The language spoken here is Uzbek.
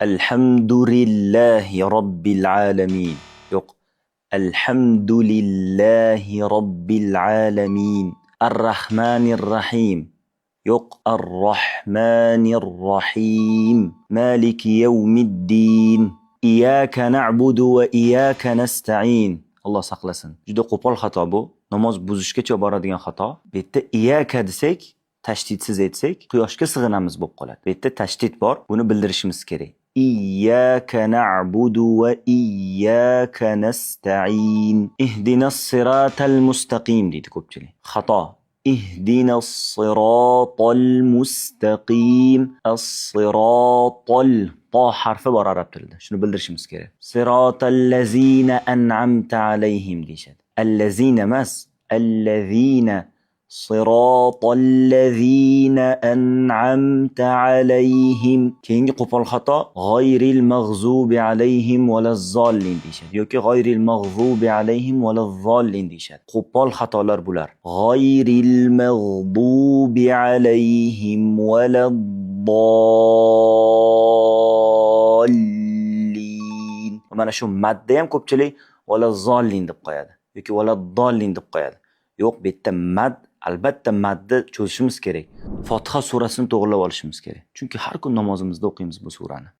Alhamdulillahi Rabbil alamin. Yo'q. Alhamdulillahi Rabbil alamin. Ar-Rahmanir Rahim. Yo'q. Ar-Rahmanir Rahim. Maliki yawmiddin. Iyyaka na'budu va iyyaka nasta'in. Alloh saqlasin. Juda qo'pol xato bu. Namoz buzishgacha boradigan xato. Bu yerda iyyaka desak, tashdidsiz aytsak, quyoshga sig'inamiz bo'lib qoladi. Bu yerda tashdid bor. Buni bildirishimiz kerak. Iyyaka na'budu va iyyaka nasta'in. Ihdinas siratal mustaqim deydi ko'pchilik. Xato. Ihdinas siratal mustaqim. As-siratal to harfi bor arab tilida. Shuni bildirishimiz kerak. Siratal lazina an'amta alayhim deyshadi. Allazina emas, allazina. Siratal lazina an'amta alayhim. Keyingi qo'pol xato g'oyril mag'zubi alayhim valazzolin deyshadi yoki g'oyril mag'zubi alayhim valazzolin deyshadi. Qo'pol xatolar bular. G'oyril mag'zubi alayhim valazzolin. Mana shu madda ham ko'pchilik valazzolin deb qo'yadi yoki valazzolin deb qo'yadi. Yo'q, bu yerda mad, albatta madni cho'zishimiz kerak. Fotiha surasini to'g'rilab olishimiz kerak. Chunki har kun namozimizda o'qiymiz bu surani.